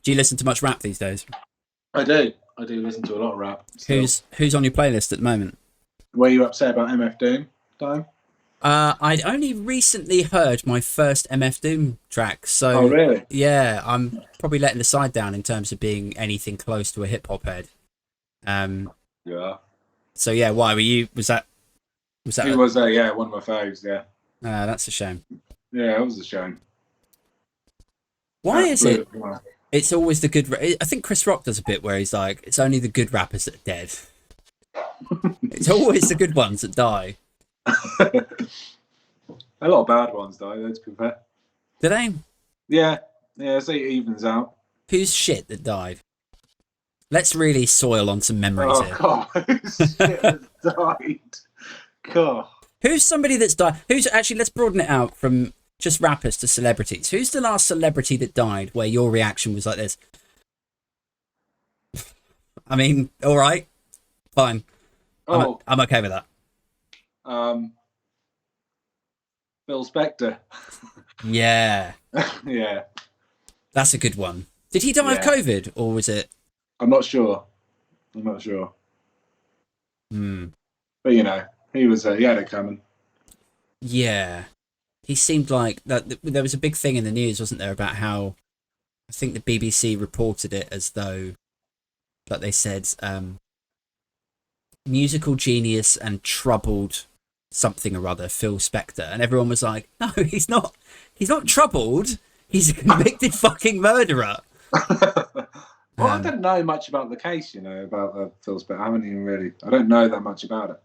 Do you listen to much rap these days? I do. I do listen to a lot of rap. Still. Who's on your playlist at the moment? Were you upset about MF Doom time? I'd only recently heard my first MF Doom track, so Oh really? yeah, I'm probably letting the side down in terms of being anything close to a hip hop head. Yeah. So yeah, why were you? Was that? He was yeah, one of my faves. Yeah. That's a shame. Yeah, it was a shame. Why is it? Well, It's always the good. I think Chris Rock does a bit where he's like, "It's only the good rappers that are dead." It's always the good ones that die. a lot of bad ones though. Let's be fair. Do they? Yeah. Yeah. So it evens out. Who's shit that died? Let's really soil on some memories here. God, who's shit has died? God. Who's somebody that's died? Who's actually? Let's broaden it out from just rappers to celebrities. Who's the last celebrity that died where your reaction was like this? I mean, all right, fine. Oh, I'm okay with that. Phil Spector. Yeah, Yeah. that's a good one. Did he die of COVID or was it? I'm not sure. But you know, he had it coming. Yeah, he seemed like that. There was a big thing in the news, wasn't there, about how I think the BBC reported it as though, like they said, musical genius and troubled something or other, Phil Spector, and everyone was like, "No, he's not. He's not troubled. He's a convicted fucking murderer." Well, I don't know much about the case, about Phil Spector. I haven't even really. I don't know that much about it.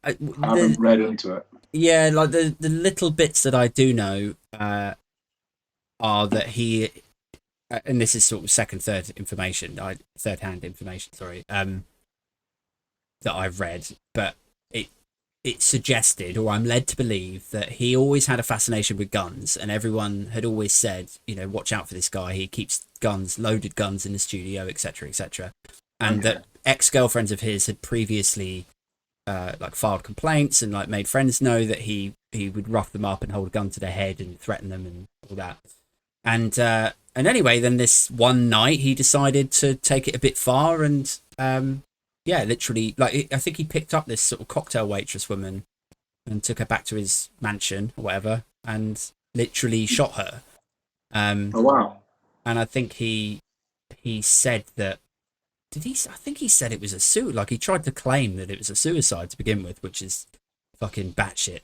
I haven't read into it. Yeah, like the little bits that I do know are that he, and this is sort of third-hand information, sorry, that I've read, but it suggested, or I'm led to believe, that he always had a fascination with guns, and everyone had always said, watch out for this guy. He keeps loaded guns in the studio, etc., etc., and that ex-girlfriends of his had previously filed complaints and made friends know that he would rough them up and hold a gun to their head and threaten them and all that. And anyway, then this one night he decided to take it a bit far and literally, I think he picked up this sort of cocktail waitress woman and took her back to his mansion or whatever and literally shot her. Oh wow! And I think he said that. I think he said it was a suicide. Like he tried to claim that it was a suicide to begin with, which is fucking batshit.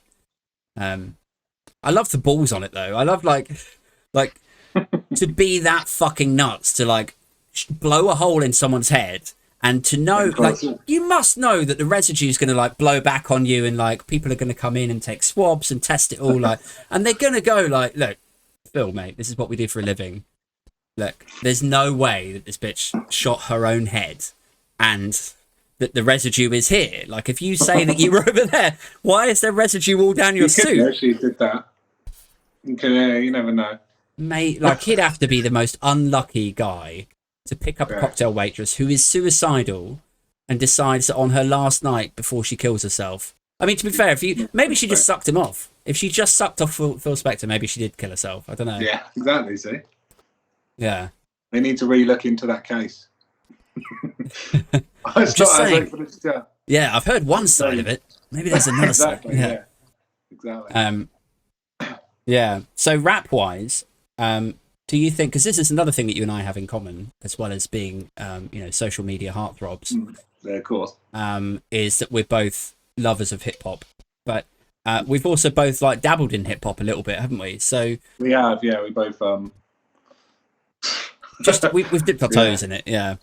I love the balls on it though. I love like to be that fucking nuts to blow a hole in someone's head. And to know, you must know that the residue is going to blow back on you, and people are going to come in and take swabs and test it all, and they're going to go look, Phil, mate, this is what we do for a living. Look, there's no way that this bitch shot her own head, and that the residue is here. If you say that you were over there, why is there residue all down your suit? Actually did that. Okay, you never know, mate. He'd have to be the most unlucky guy to pick up a cocktail waitress who is suicidal and decides that on her last night before she kills herself. I mean, to be fair, maybe she just sucked him off. If she just sucked off Phil Spector, maybe she did kill herself. I don't know. Yeah, exactly. See. Yeah. They need to re-look into that case. Just saying. Yeah, I've heard one side of it. Maybe there's another side. Yeah. Exactly. Yeah. So rap-wise, do you think, because this is another thing that you and I have in common, as well as being, social media heartthrobs, yeah, of course, is that we're both lovers of hip hop, but we've also both dabbled in hip hop a little bit, haven't we? So we have, yeah, we both we've dipped our toes in it, yeah.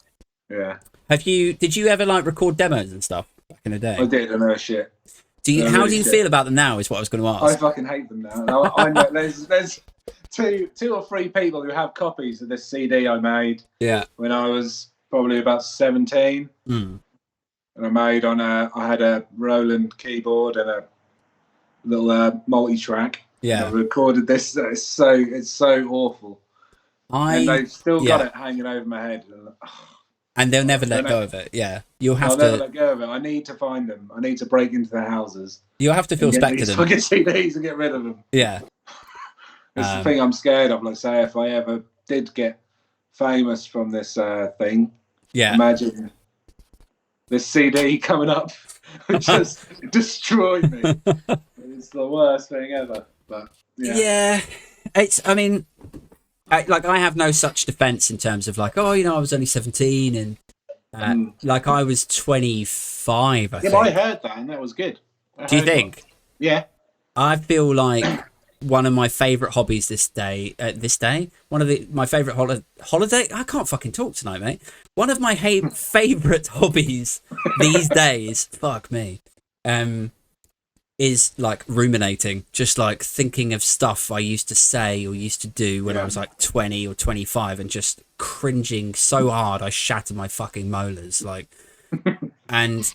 Yeah. Did you ever record demos and stuff back in the day? I did, and they're shit. How do you feel about them now? Is what I was going to ask. I fucking hate them now. I know there's two or three people who have copies of this CD I made. Yeah. When I was probably about 17. Mm. And I had a Roland keyboard and a little multi-track. Yeah. I recorded this. It's so awful. And they've still got it hanging over my head. And they'll never let go of it. Yeah. I'll never let go of it. I need to find them. I need to break into their houses. You'll have to Phil Spector them. Fucking CDs and get rid of them. Yeah. It's the thing I'm scared of. Say if I ever did get famous from this thing. Yeah. Imagine this CD coming up would just destroy me. It's the worst thing ever. But yeah, I mean, I have no such defense in terms of like, oh, you know, I was only 17 and like I was 25. I think. But I heard that and that was good. Do you think? Yeah. I feel like one of my favorite hobbies this day, one of my favorite holiday. I can't fucking talk tonight, mate. One of my favorite hobbies these days, fuck me, is like ruminating, just like thinking of stuff I used to say or used to do when I was like 20 or 25 and just cringing so hard I shattered my fucking molars, like, and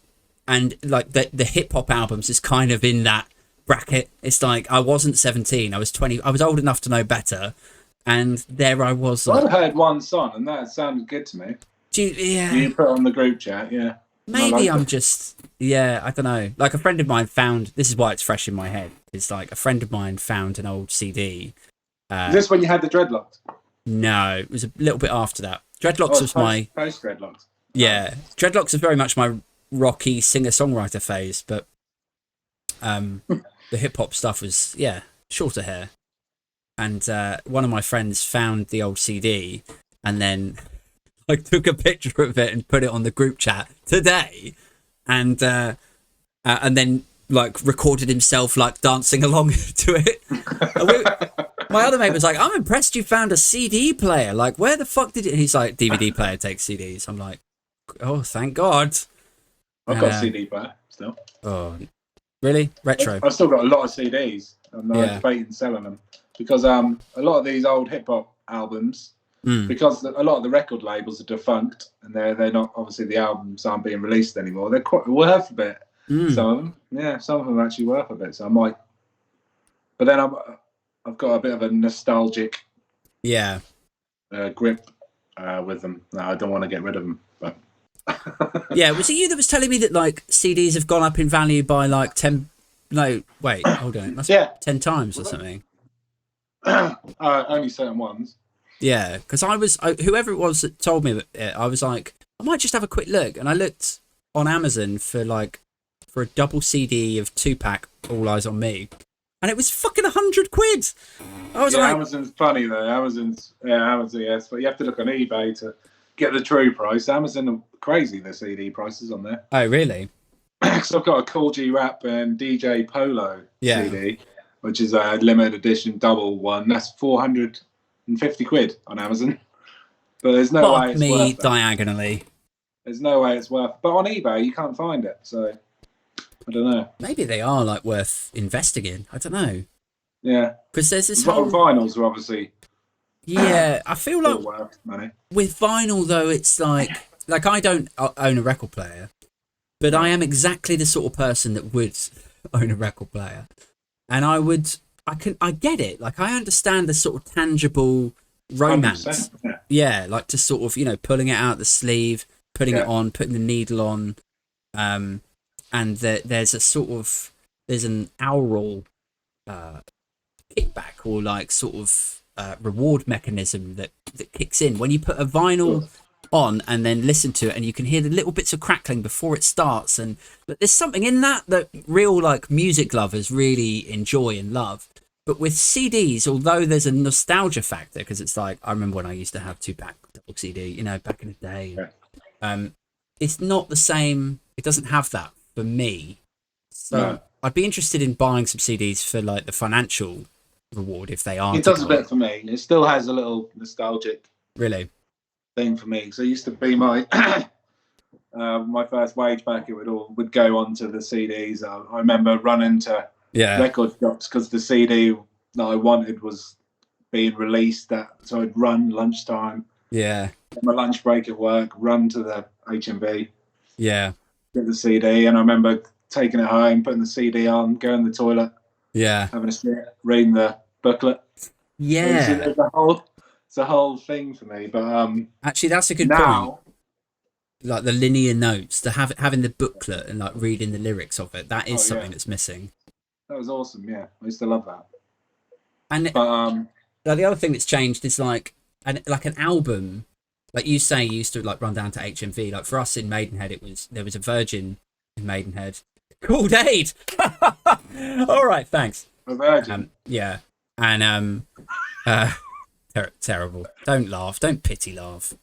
like the hip hop albums is kind of in that bracket. It's like I wasn't 17, I was 20, I was old enough to know better, and there I was. Like, I heard one song and that sounded good to me. You put it on the group chat, yeah. Maybe I'm just, I don't know. Like a friend of mine found, this is why it's fresh in my head. It's like a friend of mine found an old CD. Is this when you had the dreadlocks? No, it was a little bit after that. Dreadlocks was my post dreadlocks. Yeah, dreadlocks was very much my rocky singer-songwriter phase, but the hip hop stuff was shorter hair. And one of my friends found the old CD and then like took a picture of it and put it on the group chat today, and then like recorded himself like dancing along to it. My other mate was like, "I'm impressed you found a CD player. Like, where the fuck did it?" He's like, "DVD player takes CDs." I'm like, "Oh, thank God." I've got a CD player still. Oh, really? Retro? I've still got a lot of CDs. I'm debating selling them because a lot of these old hip hop albums. Because a lot of the record labels are defunct and they're not, obviously the albums aren't being released anymore. They're quite worth a bit. Some of them, some of them are actually worth a bit. So I might, but then I've got a bit of a nostalgic, grip with them. No, I don't want to get rid of them. But yeah, was it you that was telling me that like CDs have gone up in value by like 10? No, wait, hold on, it must be 10 times or something. Only certain ones. Yeah, because whoever it was that told me that, I was like, I might just have a quick look, and I looked on Amazon for a double CD of 2-pack All Eyes on Me, and it was fucking £100. I was like, Amazon's funny though. Amazon, yes, but you have to look on eBay to get the true price. Amazon are crazy, the CD prices on there. Oh really? So I've got a Cool G Rap and DJ Polo CD, which is a limited edition double one. That's £450 on Amazon, but there's no way it's worth it. Diagonally. There's no way it's worth it. But on eBay you can't find it, so I don't know. Maybe they are like worth investing in. I don't know. Yeah, because there's this whole vinyls are obviously. Yeah, I feel like worth money. With vinyl though, it's like I don't own a record player, but I am exactly the sort of person that would own a record player, and I get it. Like I understand the sort of tangible romance. Yeah, like to sort of, you know, pulling it out the sleeve, putting it on, putting the needle on, and there's an aural kickback or like sort of reward mechanism that kicks in when you put a vinyl on and then listen to it, and you can hear the little bits of crackling before it starts, and there's something in that real like music lovers really enjoy and love. But with CDs, although there's a nostalgia factor, because it's like I remember when I used to have 2-pack double CD, you know, back in the day. It's not the same. It doesn't have that for me. So I'd be interested in buying some CDs for like the financial reward if they are. It does a bit for me. It still has a little nostalgic thing for me. So it used to be my my first wage back. It would go onto the CDs. I remember running to record shops because the CD that I wanted was being released. So I'd run lunchtime. Yeah. My lunch break at work, run to the HMV. Yeah. Get the CD, and I remember taking it home, putting the CD on, going to the toilet. Yeah. Having a sit, reading the booklet. Yeah. It's a whole thing for me. But actually, that's a good point. Like the linear notes, having the booklet and like reading the lyrics of it, that is something that's missing. That was awesome. Yeah, I used to love that. And like the other thing that's changed is like an album like you say, you used to like run down to HMV. Like for us in Maidenhead, there was a Virgin in Maidenhead called Aid. All right, thanks. A Virgin. Yeah, and terrible. Don't laugh. Don't pity laugh.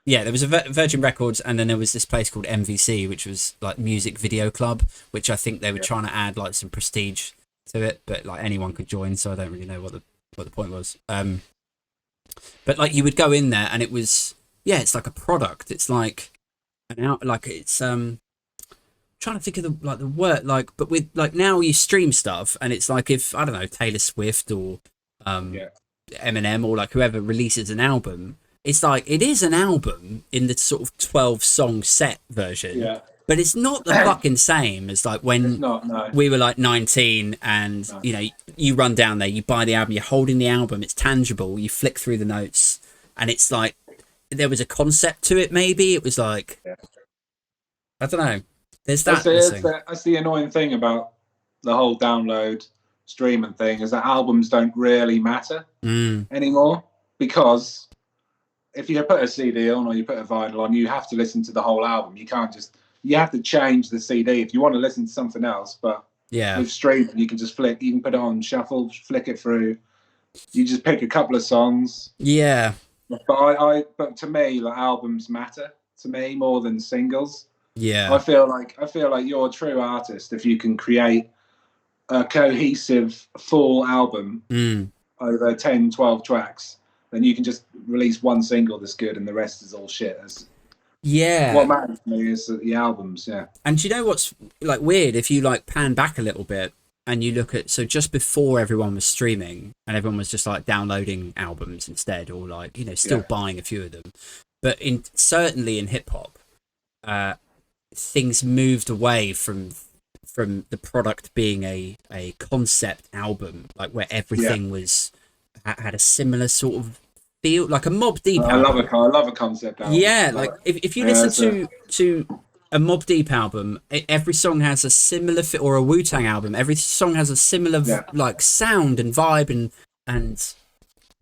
Yeah, there was a Virgin Records, and then there was this place called MVC, which was like Music Video Club, which I think they were trying to add like some prestige to it, but like anyone could join, so I don't really know what the point was. But like you would go in there, and it was it's like a product. It's like it's trying to think of the word, like, but with like now you stream stuff, and it's like if I don't know Taylor Swift or Eminem or like whoever releases an album. It's like it is an album in the sort of 12-song set version, but it's not the fucking same as like when we were like 19 and you run down there, you buy the album, you're holding the album, it's tangible, you flick through the notes, and it's like there was a concept to it. Maybe it was like I don't know. There's that. That's the annoying thing about the whole download streaming thing is that albums don't really matter anymore, because if you put a CD on or you put a vinyl on, you have to listen to the whole album. You can't you have to change the CD if you want to listen to something else. But with streaming, you can just flick, you can put it on shuffle, flick it through. You just pick a couple of songs. Yeah. But to me, like albums matter to me more than singles. Yeah. I feel like you're a true artist if you can create a cohesive full album over 10, 12 tracks. Then you can just release one single that's good and the rest is all shit. What matters to me is the albums, And do you know what's like weird? If you like pan back a little bit and you look at, so just before everyone was streaming and everyone was just like downloading albums instead, or like, still buying a few of them. But certainly in hip hop, things moved away from the product being a concept album, like where everything had a similar sort of feel, like a Mobb Deep album. I love a concept album. Yeah, like if you listen to a Mobb Deep album, every song has a similar or a Wu-Tang album, every song has a similar like sound and vibe and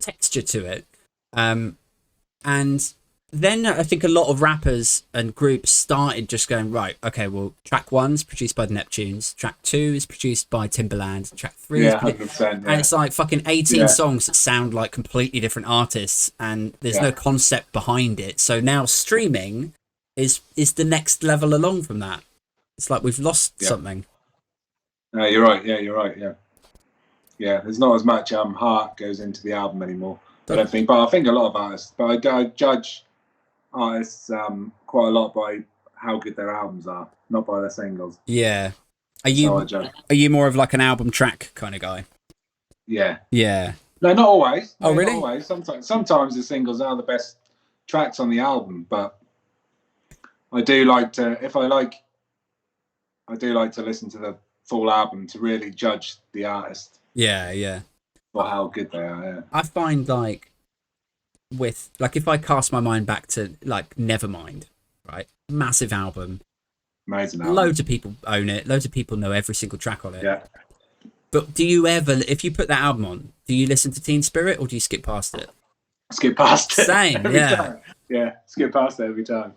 texture to it. And then I think a lot of rappers and groups started just going, right, okay, well, track 1's produced by the Neptunes, track 2 is produced by Timbaland, track 3 is produced, and it's like fucking 18 songs that sound like completely different artists, and there's no concept behind it. So now streaming is the next level along from that. It's like we've lost something. No, you're right. Yeah, you're right. Yeah. There's not as much heart goes into the album anymore. I don't think, but I think a lot of artists. But I judge artists quite a lot by how good their albums are, not by their singles. Yeah. Are you more of like an album track kind of guy? Yeah. Yeah. No, not always. Oh, really? Not always. Sometimes the singles are the best tracks on the album, but I do like to listen to the full album to really judge the artist. Yeah. For how good they are. Yeah. I find like if I cast my mind back to like Nevermind, right? Massive album. Amazing album. Loads of people own it. Loads of people know every single track on it. Yeah. But do you ever, if you put that album on, do you listen to Teen Spirit or do you skip past it? Skip past it. Same, every time. Yeah, skip past it every time.